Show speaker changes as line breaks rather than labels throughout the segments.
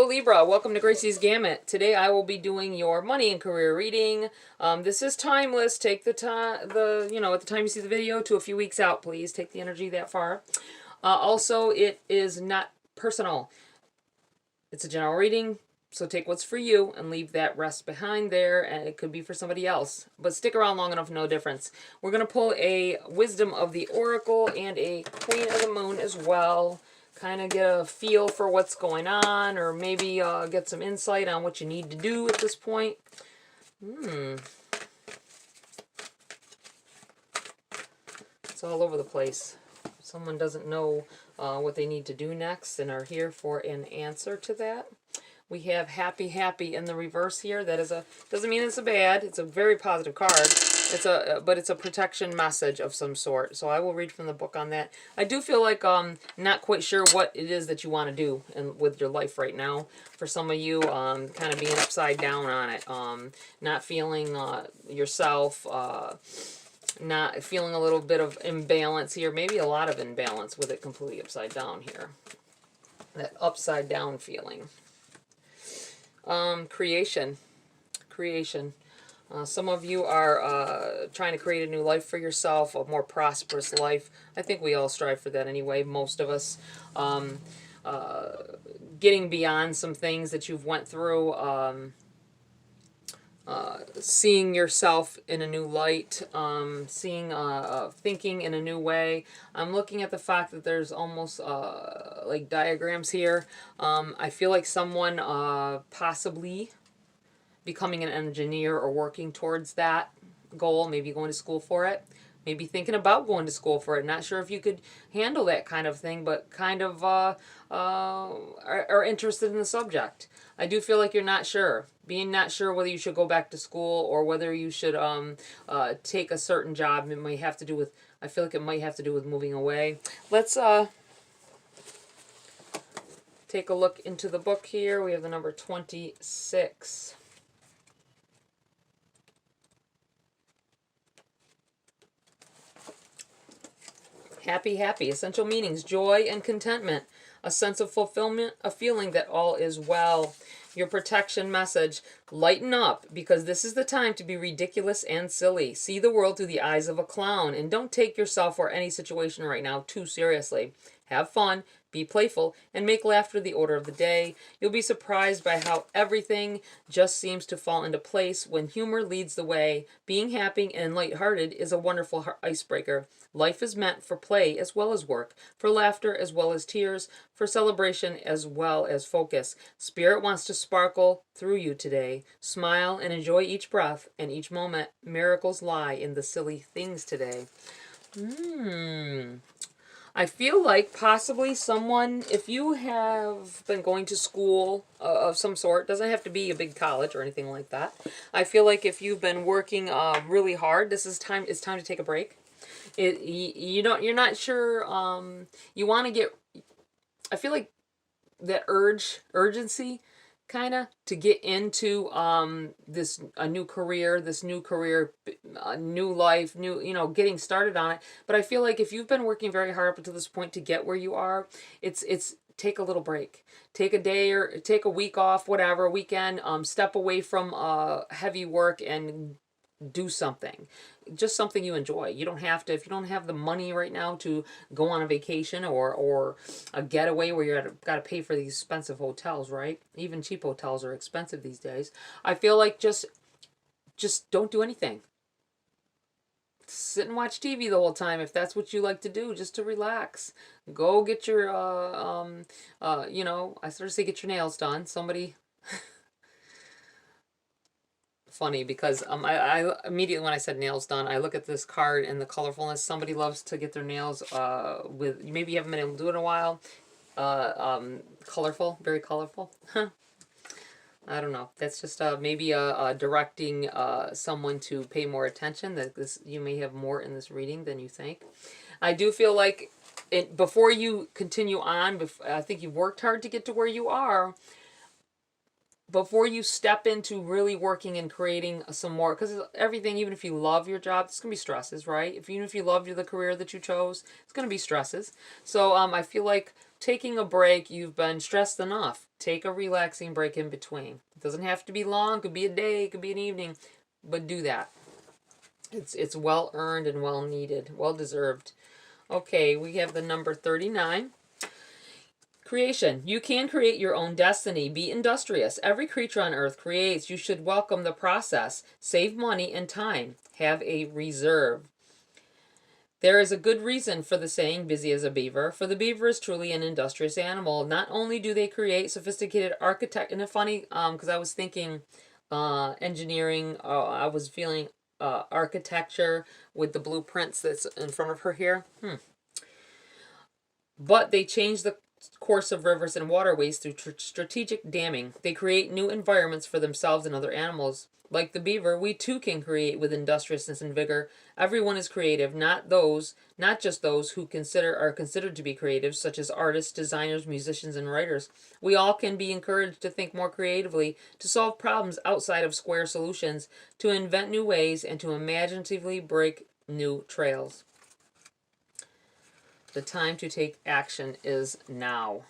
Libra, welcome to GRAYCI'S Gamut. Today I will be doing your money and career reading. This is timeless. Take the time, at the time you see the video to a few weeks out, please. Take the energy that far. Also, it is not personal. It's a general reading, so take what's for you and leave that rest behind there, and it could be for somebody else. But stick around long enough, no difference. We're going to pull a Wisdom of the Oracle and a Queen of the Moon as well. Kind of get a feel for what's going on, or maybe get some insight on what you need to do at this point. It's all over the place. Someone doesn't know what they need to do next and are here for an answer to that. We have happy, happy in the reverse here. That is doesn't mean it's a bad. It's a very positive card. But it's a protection message of some sort. So I will read from the book on that. I do feel like not quite sure what it is that you want to do with your life right now. For some of you, kind of being upside down on it, not feeling yourself, not feeling a little bit of imbalance here, maybe a lot of imbalance with it completely upside down here. That upside down feeling. Creation. Some of you are trying to create a new life for yourself, a more prosperous life. I think we all strive for that anyway, most of us. Getting beyond some things that you've went through, seeing yourself in a new light, thinking in a new way. I'm looking at the fact that there's almost like diagrams here. I feel like someone possibly becoming an engineer or working towards that goal, maybe going to school for it, maybe thinking about going to school for it. Not sure if you could handle that kind of thing, but kind of are interested in the subject. I do feel like you're not sure. Being not sure whether you should go back to school or whether you should take a certain job. It might have to do with, I feel like it might have to do with moving away. Let's take a look into the book here. We have the number 26. Happy, happy. Essential meanings: joy and contentment, a sense of fulfillment, a feeling that all is well. Your protection message: lighten up, because this is the time to be ridiculous and silly. See the world through the eyes of a clown, and don't take yourself or any situation right now too seriously. Have fun, be playful, and make laughter the order of the day. You'll be surprised by how everything just seems to fall into place when humor leads the way. Being happy and lighthearted is a wonderful icebreaker. Life is meant for play as well as work, for laughter as well as tears, for celebration as well as focus. Spirit wants to sparkle through you today. Smile and enjoy each breath and each moment. Miracles lie in the silly things today. I feel like possibly someone, if you have been going to school of some sort, doesn't have to be a big college or anything like that. I feel like if you've been working really hard, it's time to take a break. You're not sure, you want to get, I feel like that urgency kind of to get into a new career, new life, getting started on it. But I feel like if you've been working very hard up until this point to get where you are, it's take a little break. Take a day or take a week off, whatever, a weekend, step away from heavy work and do something. Just something you enjoy. You don't have to, if you don't have the money right now to go on a vacation or a getaway where you got to pay for these expensive hotels, right? Even cheap hotels are expensive these days. I feel like just don't do anything. Sit and watch TV the whole time if that's what you like to do, just to relax. Go get your I sort of say get your nails done. Somebody funny because I immediately when I said nails done, I look at this card and the colorfulness. Somebody loves to get their nails with, maybe you haven't been able to do it in a while. Colorful, very colorful. I don't know. That's just maybe directing someone to pay more attention. That you may have more in this reading than you think. I do feel like before you continue on, I think you've worked hard to get to where you are. Before you step into really working and creating some more, because everything, even if you love your job, it's going to be stresses, right? Even if you love the career that you chose, it's going to be stresses. So I feel like taking a break. You've been stressed enough. Take a relaxing break in between. It doesn't have to be long. It could be a day. It could be an evening. But do that. It's well earned and well needed. Well deserved. Okay, we have the number 39. Creation. You can create your own destiny. Be industrious. Every creature on earth creates. You should welcome the process. Save money and time. Have a reserve. There is a good reason for the saying, busy as a beaver, for the beaver is truly an industrious animal. Not only do they create sophisticated architect, and it's funny, because I was thinking engineering, I was feeling architecture with the blueprints that's in front of her here. But they change the course of rivers and waterways through strategic damming. They create new environments for themselves and other animals. Like the beaver, we too can create with industriousness and vigor. Everyone is creative, not just those who are considered to be creative, such as artists, designers, musicians, and writers. We all can be encouraged to think more creatively, to solve problems outside of square solutions, to invent new ways, and to imaginatively break new trails. The time to take action is now.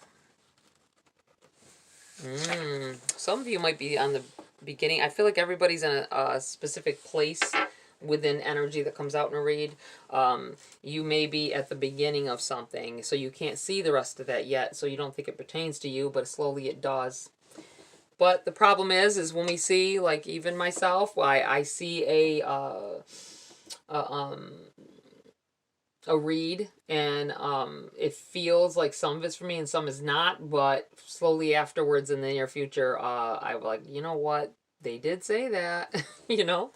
Some of you might be on the beginning. I feel like everybody's in a specific place within energy that comes out in a read. You may be at the beginning of something, so you can't see the rest of that yet, so you don't think it pertains to you, but slowly it does. But the problem is when we see, like even myself, I see a read, and it feels like some of it's for me and some is not, but slowly afterwards in the near future, I'm like, you know what, they did say that. You know,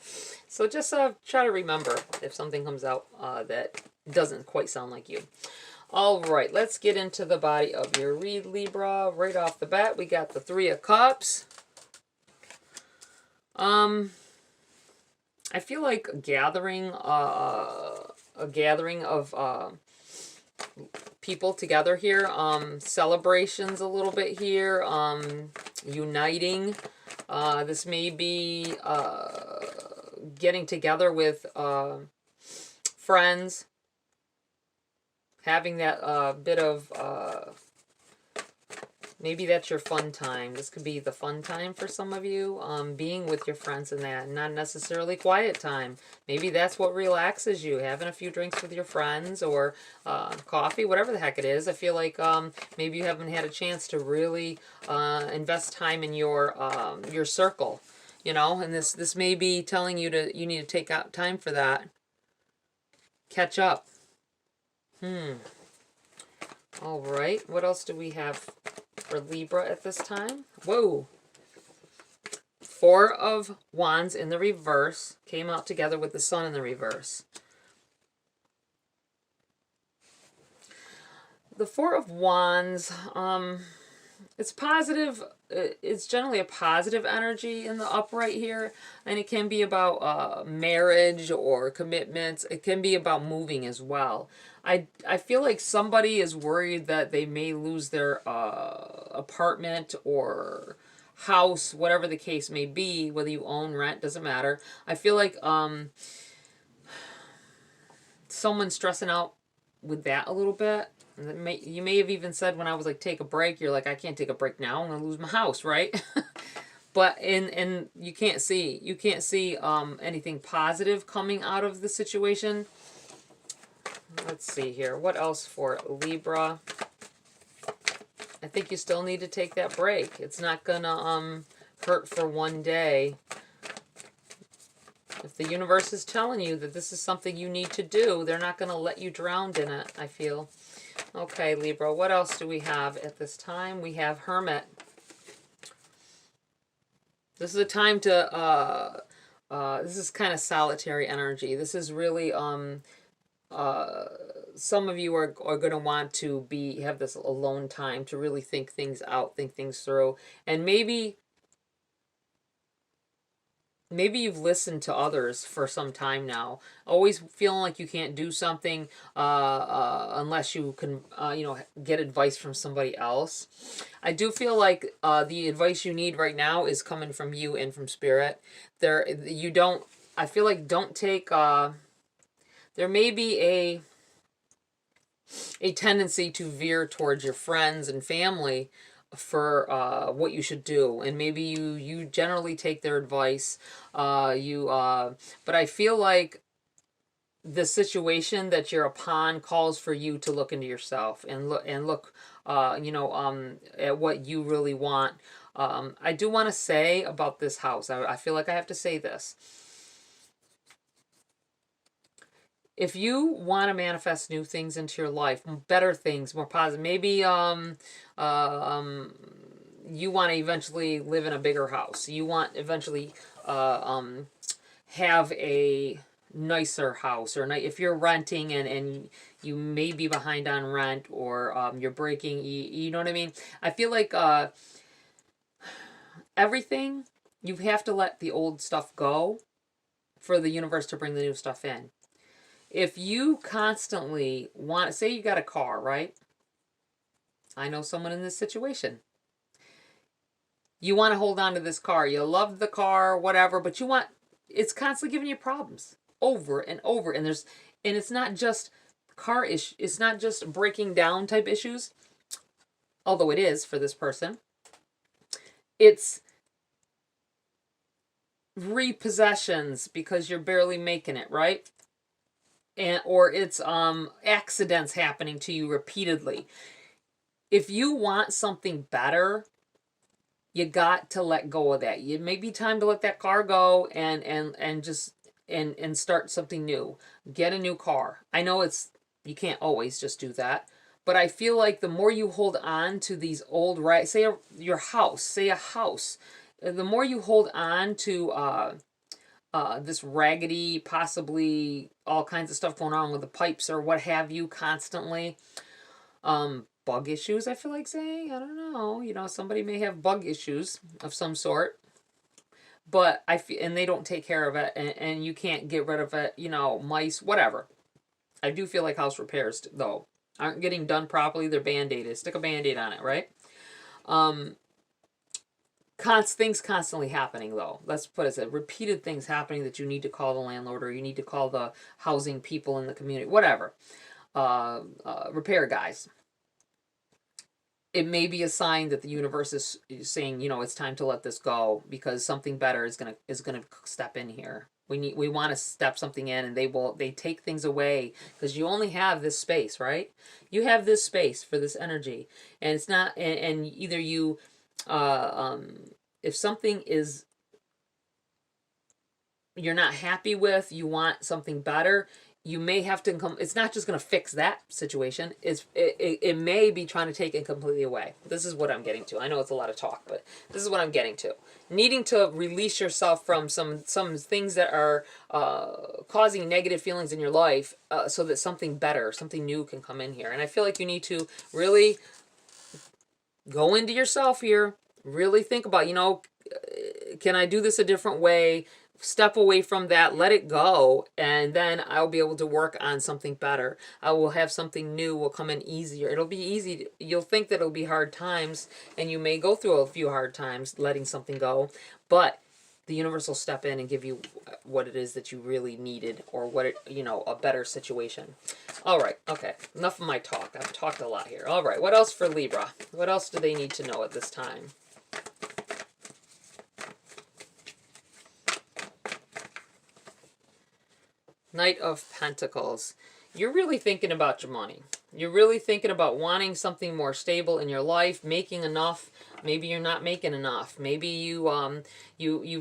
so just try to remember if something comes out that doesn't quite sound like you. All right, let's get into the body of your read, Libra. Right off the bat, we got the Three of Cups. I feel like a gathering of people together here, celebrations a little bit here, uniting. This may be getting together with friends, having that bit of maybe that's your fun time. This could be the fun time for some of you, being with your friends and that, not necessarily quiet time. Maybe that's what relaxes you, having a few drinks with your friends, or coffee, whatever the heck it is. I feel like maybe you haven't had a chance to really invest time in your circle, you know, and this may be telling you you need to take out time for that. Catch up. All right, what else do we have for Libra at this time? Whoa. Four of Wands in the reverse came out together with the Sun in the reverse. The Four of Wands, it's positive. It's generally a positive energy in the upright here, and it can be about marriage or commitments. It can be about moving as well. I feel like somebody is worried that they may lose their apartment or house, whatever the case may be, whether you own, rent, doesn't matter. I feel like someone's stressing out with that a little bit. You may have even said when I was like, take a break, you're like, I can't take a break now, I'm gonna lose my house, right? But and you can't see anything positive coming out of the situation. Let's see here, what else for Libra? I think you still need to take that break. It's not gonna hurt for one day. If the universe is telling you that this is something you need to do, they're not gonna let you drown in it, I feel. Okay, Libra, what else do we have at this time? We have Hermit. This is a time to, this is kind of solitary energy. This is really, some of you are going to want to have this alone time to really think things out, think things through. And maybe you've listened to others for some time now, always feeling like you can't do something unless you can, get advice from somebody else. I do feel like the advice you need right now is coming from you and from Spirit. I feel like don't take, there may be a tendency to veer towards your friends and family for what you should do, and maybe you generally take their advice. But I feel like the situation that you're upon calls for you to look into yourself and look at what you really want. I do want to say about this house. I feel like I have to say this. If you want to manifest new things into your life, better things, more positive, maybe you want to eventually live in a bigger house. You want eventually have a nicer house, or if you're renting and you may be behind on rent, or you're breaking, you know what I mean? I feel like everything, you have to let the old stuff go for the universe to bring the new stuff in. If you constantly want, say you got a car, right? I know someone in this situation. You want to hold on to this car. You love the car, whatever, but it's constantly giving you problems over and over. And it's not just car issue. It's not just breaking down type issues, although it is for this person. It's repossessions because you're barely making it, right? Or it's accidents happening to you repeatedly. If you want something better, you got to let go of that. It may be time to let that car go and just start something new. Get a new car. I know you can't always just do that, but I feel like the more you hold on to these old, right? Say a house, the more you hold on to this raggedy, possibly all kinds of stuff going on with the pipes or what have you constantly. Bug issues, I feel like saying. I don't know. Somebody may have bug issues of some sort. But and they don't take care of it, and you can't get rid of it, mice, whatever. I do feel like house repairs, though, aren't getting done properly. They're band-aided. Stick a band-aid on it, right? Things constantly happening, though. Let's put it as repeated things happening that you need to call the landlord, or you need to call the housing people in the community, whatever. Repair guys. It may be a sign that the universe is saying, it's time to let this go, because something better is gonna step in here. We want to step something in, and they take things away, because you only have this space, right? You have this space for this energy, and it's not. And either you, if something is you're not happy with, you want something better, you may have to come. It's not just going to fix that situation. It may be trying to take it completely away. This is what I'm getting to. I know it's a lot of talk, but this is what I'm getting to. Needing to release yourself from some things that are causing negative feelings in your life, so that something better, something new can come in here. And I feel like you need to really go into yourself here. Really think about, can I do this a different way? Step away from that, let it go, and then I'll be able to work on something better. I will have something new, will come in easier. It'll be easy. You'll think that it'll be hard times, and you may go through a few hard times letting something go, but the universe will step in and give you what it is that you really needed, or a better situation. All right, okay, enough of my talk. I've talked a lot here. All right, what else for Libra? What else do they need to know at this time? Knight of Pentacles. You're really thinking about your money. You're really thinking about wanting something more stable in your life, making enough. Maybe you're not making enough. Maybe you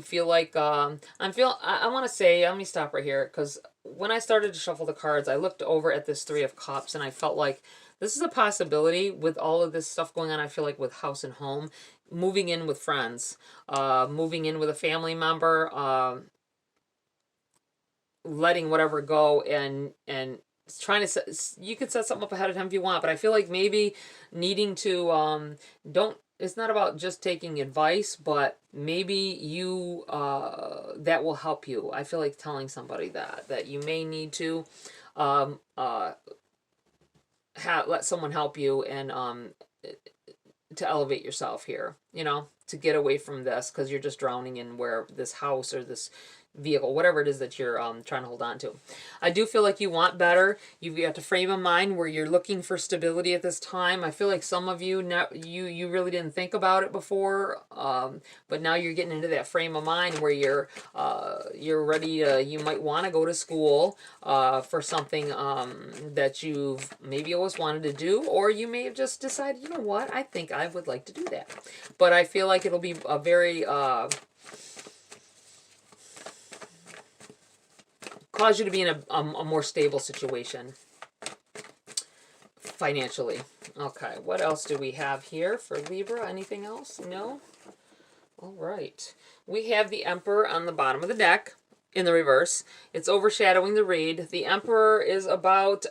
feel like I want to say, let me stop right here, because when I started to shuffle the cards, I looked over at this Three of Cups, and I felt like this is a possibility with all of this stuff going on. I feel like with house and home, moving in with friends, moving in with a family member, letting whatever go, and trying to set, you can set something up ahead of time if you want, but I feel like maybe needing to it's not about just taking advice, but maybe you that will help you. I feel like telling somebody that you may need to let someone help you, and to elevate yourself here, to get away from this, because you're just drowning in where this house or this vehicle, whatever it is that you're trying to hold on to. I do feel like you want better. You've got a frame of mind where you're looking for stability at this time. I feel like some of you, you really didn't think about it before, but now you're getting into that frame of mind where you're ready to, you might want to go to school for something that you've maybe always wanted to do, or you may have just decided, you know what, I think I would like to do that. But I feel like it'll be a very cause you to be in a more stable situation financially. Okay, what else do we have here for Libra? Anything else? No? All right. We have the Emperor on the bottom of the deck in the reverse. It's overshadowing the read. The Emperor is about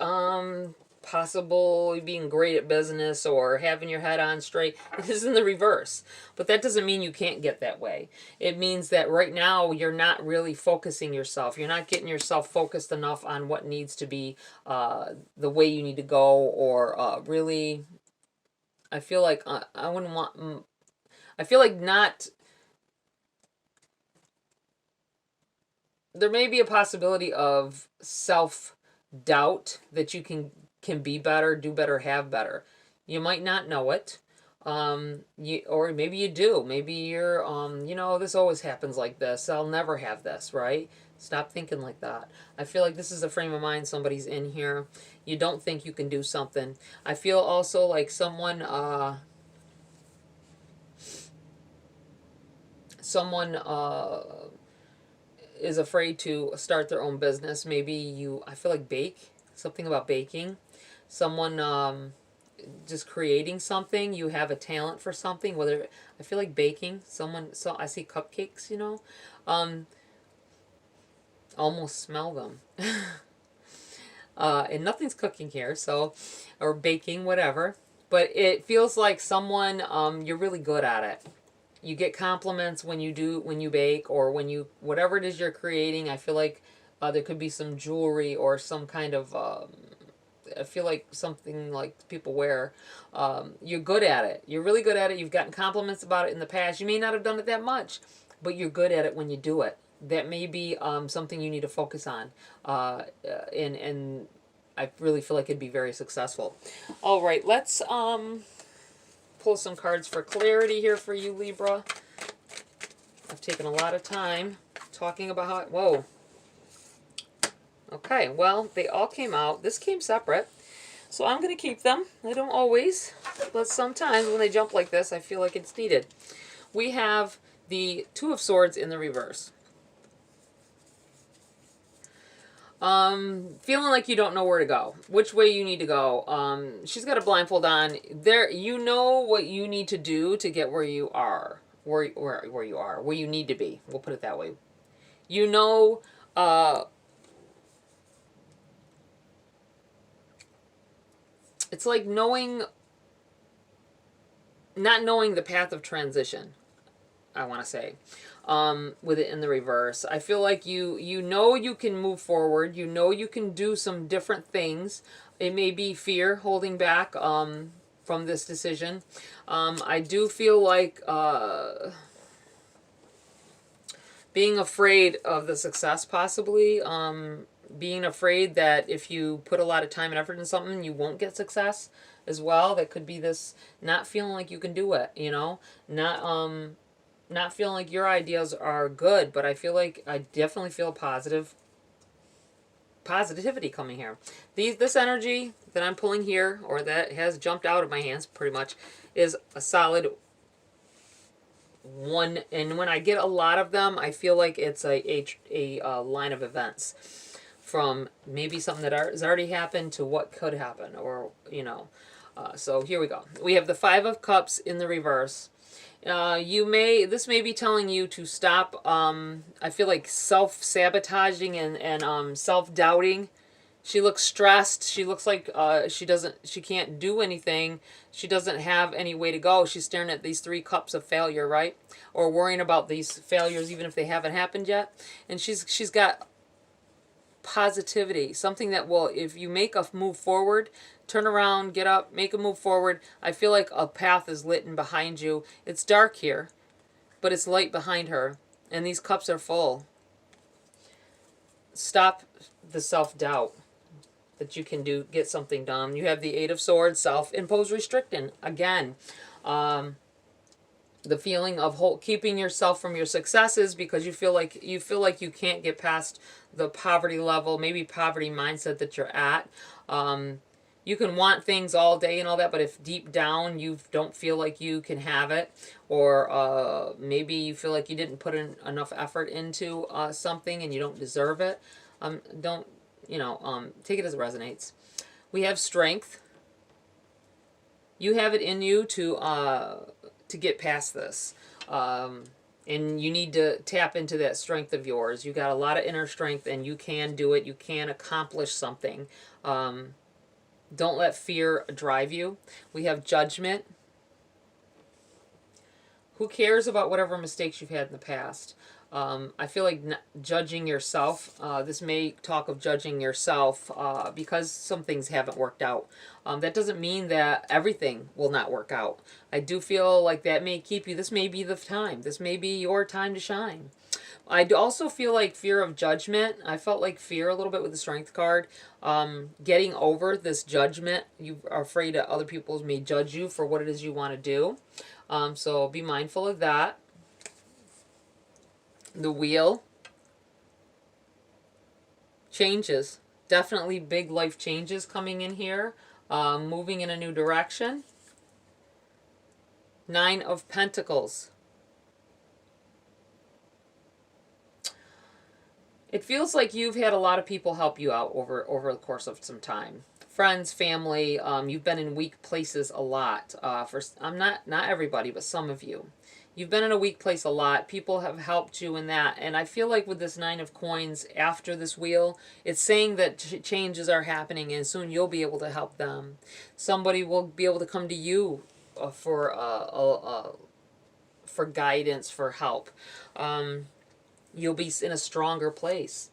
possibly being great at business or having your head on straight. It is in the reverse. But that doesn't mean you can't get that way. It means that right now you're not really focusing yourself. You're not getting yourself focused enough on what needs to be the way you need to go, or really, I feel like I wouldn't want, I feel like not, there may be a possibility of self-doubt that you can be better, do better, have better. You might not know it. Or maybe you do. Maybe you're, you know, this always happens like this. I'll never have this, right? Stop thinking like that. I feel like this is a frame of mind somebody's in here. You don't think you can do something. I feel also like someone is afraid to start their own business. Maybe you, I feel like bake, something about baking. Someone just creating something. You have a talent for something, whether, I feel like baking. Someone, so I see cupcakes, you know. Almost smell them. And nothing's cooking here, so, or baking, whatever. But it feels like someone, you're really good at it. You get compliments when you bake, or when you, whatever it is you're creating. I feel like there could be some jewelry or some kind of, I feel like something like people wear. You're good at it. You're really good at it. You've gotten compliments about it in the past. You may not have done it that much, but you're good at it when you do it. That may be something you need to focus on. And I really feel like it'd be very successful. All right, let's pull some cards for clarity here for you, Libra. I've taken a lot of time talking about how, whoa. Okay, well, they all came out. This came separate, so I'm going to keep them. I don't always, but sometimes when they jump like this, I feel like it's needed. We have the Two of Swords in the reverse. Feeling like you don't know where to go, which way you need to go. She's got a blindfold on. There, you know what you need to do to get where you are, where you are, where you need to be. We'll put it that way. You know, it's like knowing, not knowing the path of transition, I want to say, with it in the reverse. I feel like you know you can move forward. You know you can do some different things. It may be fear holding back from this decision. I do feel like being afraid of the success, possibly. Being afraid that if you put a lot of time and effort in something, you won't get success as well. That could be this not feeling like you can do it, you know, not feeling like your ideas are good. But I feel like I definitely feel positivity coming here. This energy that I'm pulling here, or that has jumped out of my hands pretty much, is a solid one. And when I get a lot of them, I feel like it's a line of events, from maybe something that has already happened to what could happen, or, you know. So here we go. We have the Five of Cups in the reverse. This may be telling you to stop, I feel like self-sabotaging and self-doubting. She looks stressed. She looks like she can't do anything. She doesn't have any way to go. She's staring at these three cups of failure, right? Or worrying about these failures even if they haven't happened yet. And she's got positivity, something that will, if you make a move forward, turn around, get up, make a move forward. I feel like a path is lit in behind you. It's dark here, but it's light behind her, and these cups are full. stop the self-doubt that you can get something done. You have the Eight of Swords, self-imposed restricting. Again, the feeling of keeping yourself from your successes because you feel like you can't get past the poverty level, maybe poverty mindset that you're at. You can want things all day and all that, but if deep down you don't feel like you can have it, or maybe you feel like you didn't put in enough effort into something and you don't deserve it, don't, take it as it resonates. We have strength. You have it in you to get past this. And you need to tap into that strength of yours. You got a lot of inner strength and you can do it. You can accomplish something. Don't let fear drive you. We have judgment. Who cares about whatever mistakes you've had in the past? I feel like judging yourself, this may talk of judging yourself because some things haven't worked out. That doesn't mean that everything will not work out. I do feel like that may keep you, this may be the time. This may be your time to shine. I also feel like fear of judgment. I felt like fear a little bit with the Strength card. Getting over this judgment. You are afraid that other people may judge you for what it is you want to do. So be mindful of that. The Wheel. Changes. Definitely big life changes coming in here. Moving in a new direction. Nine of Pentacles. It feels like you've had a lot of people help you out over the course of some time. Friends, family, you've been in weak places a lot. I'm not everybody, but some of you. You've been in a weak place a lot. People have helped you in that. And I feel like with this Nine of Coins after this wheel, it's saying that changes are happening and soon you'll be able to help them. Somebody will be able to come to you for guidance, for help. You'll be in a stronger place.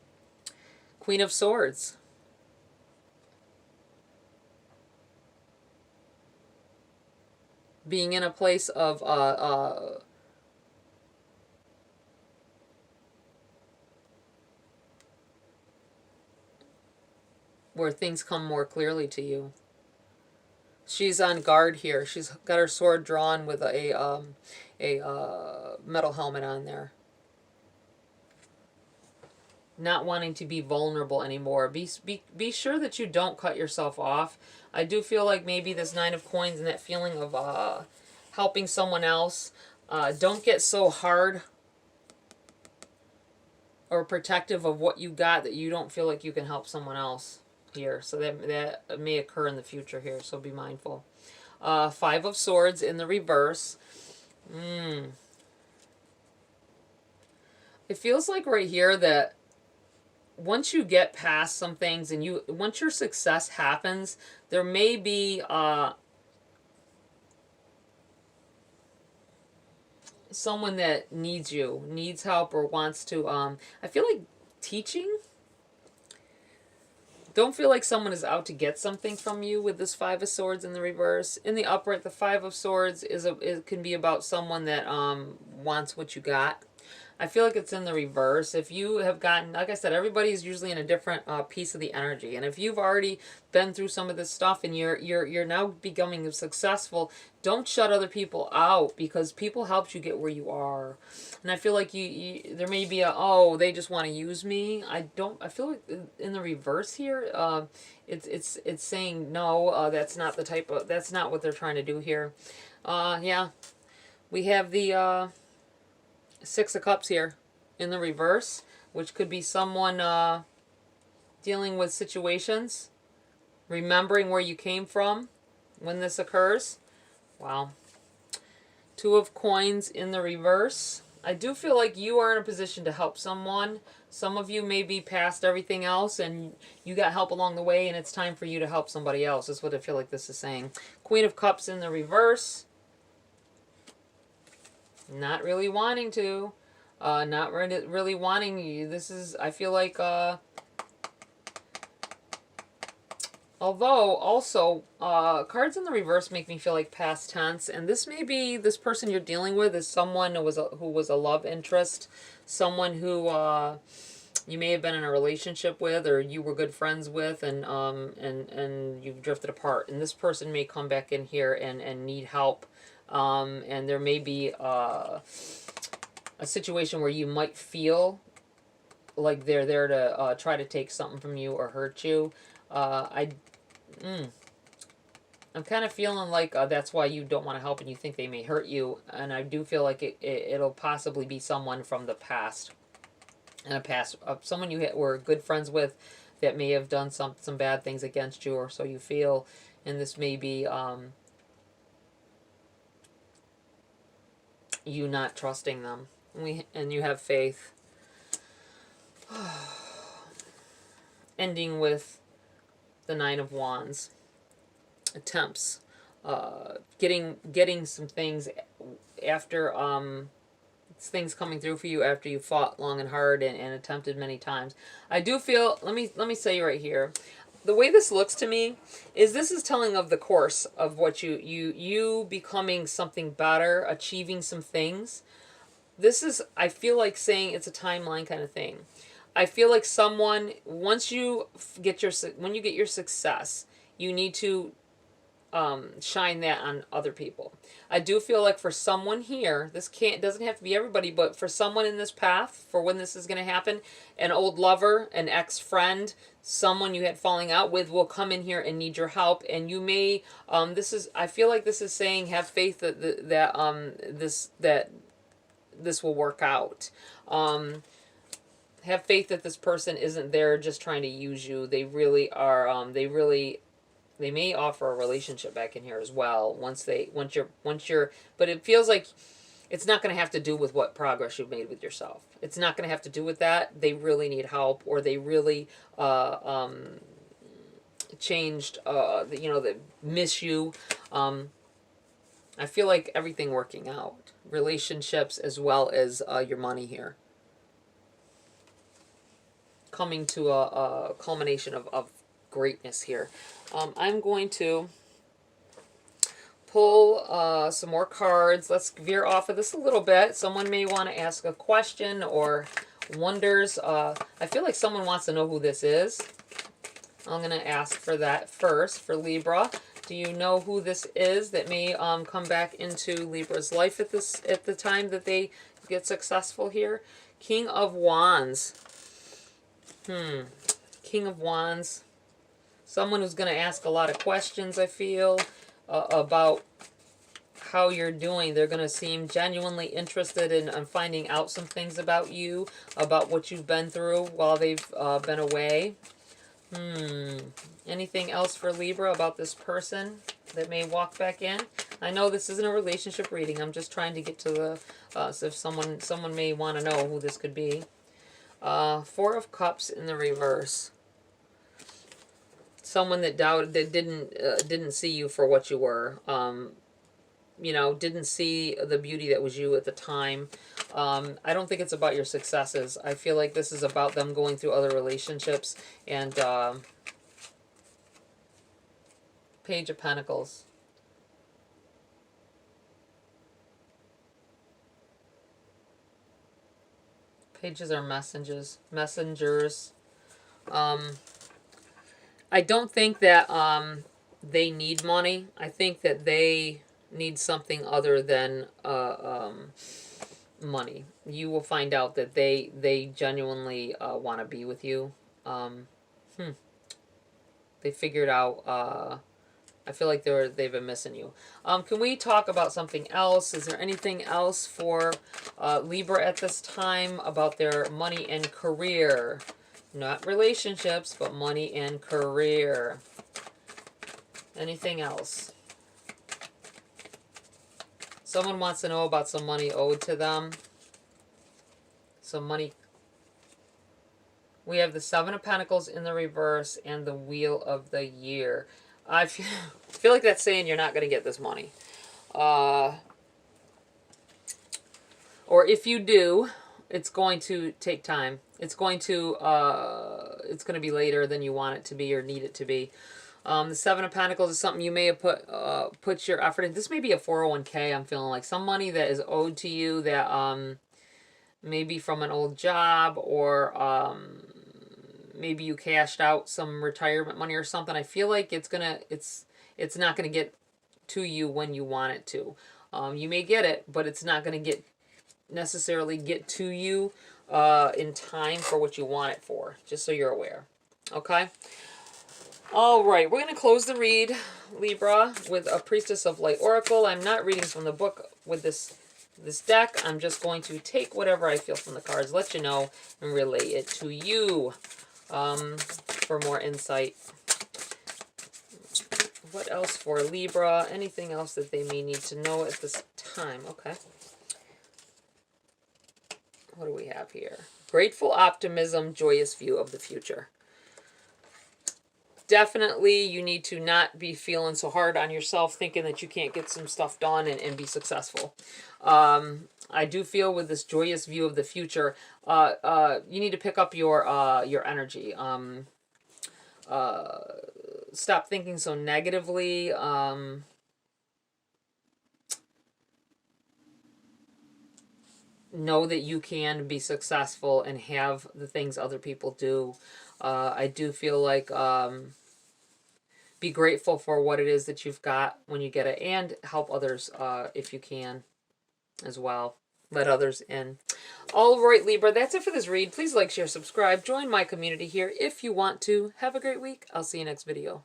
Queen of Swords. Being in a place of where things come more clearly to you. She's on guard here. She's got her sword drawn with a metal helmet on there. Not wanting to be vulnerable anymore. Be sure that you don't cut yourself off. I do feel like maybe this Nine of Coins and that feeling of helping someone else. Don't get so hard or protective of what you got that you don't feel like you can help someone else here. So that may occur in the future here, so be mindful. Five of Swords in the reverse. It feels like right here that once you get past some things and once your success happens, there may be someone that needs help or wants to, I feel like teaching. Don't feel like someone is out to get something from you with this Five of Swords in the reverse. In the upright, the Five of Swords it can be about someone that wants what you got. I feel like it's in the reverse. If you have gotten, like I said, everybody's usually in a different piece of the energy. And if you've already been through some of this stuff and you're now becoming successful, don't shut other people out because people helped you get where you are. And I feel like there may be they just want to use me. I feel like in the reverse here, it's saying no, that's not what they're trying to do here. Yeah. We have the Six of Cups here in the reverse, which could be someone dealing with situations, remembering where you came from when this occurs. Wow. Two of Coins in the reverse. I do feel like you are in a position to help someone. Some of you may be past everything else and you got help along the way and it's time for you to help somebody else. That's what I feel like this is saying. Queen of Cups in the reverse. Not really wanting to. Not really wanting you. This is, I feel like, although also, cards in the reverse make me feel like past tense. And this may be, this person you're dealing with is someone who was a love interest. Someone who you may have been in a relationship with, or you were good friends with, and you've drifted apart. And this person may come back in here and need help. And there may be a situation where you might feel like they're there to try to take something from you or hurt you. I'm kind of feeling like that's why you don't want to help and you think they may hurt you. And I do feel like it'll possibly be someone from the past. In a past, someone you were good friends with that may have done some bad things against you, or so you feel. And this may be you not trusting them. And you have faith. Ending with the Nine of Wands. Attempts. Getting some things after things coming through for you after you fought long and hard and attempted many times. I do feel, let me say right here, the way this looks to me is this is telling of the course of what you becoming something better, achieving some things. This is, I feel like saying it's a timeline kind of thing. I feel like someone, once you get your success, you need to shine that on other people. I do feel like for someone here, doesn't have to be everybody, but for someone in this path, for when this is going to happen, an old lover, an ex-friend, someone you had falling out with will come in here and need your help, and you may I feel like this is saying have faith that this will work out. Have faith that this person isn't there just trying to use you. They really are. They may offer a relationship back in here as well. Once you're, but it feels like it's not going to have to do with what progress you've made with yourself. It's not going to have to do with that. They really need help, or they really changed. They miss you. I feel like everything working out, relationships as well as your money here, coming to a culmination of greatness here. I'm going to pull some more cards. Let's veer off of this a little bit. Someone may want to ask a question or wonders. I feel like someone wants to know who this is. I'm going to ask for that first. For Libra, do you know who this is that may come back into Libra's life at the time that they get successful here? King of Wands. King of Wands. Someone who's going to ask a lot of questions, I feel, about how you're doing. They're going to seem genuinely interested in finding out some things about you, about what you've been through while they've been away. Anything else for Libra about this person that may walk back in? I know this isn't a relationship reading. I'm just trying to get to the, so if someone may want to know who this could be. Four of Cups in the reverse. Someone that doubted, that didn't see you for what you were. Didn't see the beauty that was you at the time. I don't think it's about your successes. I feel like this is about them going through other relationships. And Page of Pentacles. Pages are messengers. I don't think that they need money. I think that they need something other than money. You will find out that they genuinely want to be with you. They figured out. I feel like they've been missing you. Can we talk about something else? Is there anything else for Libra at this time about their money and career? Not relationships, but money and career. Anything else? Someone wants to know about some money owed to them. Some money. We have the Seven of Pentacles in the reverse and the Wheel of the Year. I feel like that's saying you're not going to get this money. Or if you do, it's going to take time. It's going to be later than you want it to be or need it to be. The Seven of Pentacles is something you may have put your effort in. This may be a 401k. I'm feeling like some money that is owed to you that maybe from an old job, or maybe you cashed out some retirement money or something. I feel like it's not gonna get to you when you want it to. You may get it, but it's not gonna necessarily get to you in time for what you want it for. Just so you're aware. Okay. All right, we're going to close the read, Libra, with a Priestess of Light Oracle. I'm not reading from the book with this deck. I'm just going to take whatever I feel from the cards, let you know, and relay it to you for more insight. What else for Libra? Anything else that they may need to know at this time? Okay. What do we have here? Grateful optimism, joyous view of the future. Definitely, you need to not be feeling so hard on yourself, thinking that you can't get some stuff done and be successful. I do feel with this joyous view of the future, you need to pick up your energy. Stop thinking so negatively. Know that you can be successful and have the things other people do. I do feel like be grateful for what it is that you've got when you get it, and help others if you can as well. Let others in. All right, Libra, that's it for this read. Please like, share, subscribe. Join my community here if you want to. Have a great week. I'll see you next video.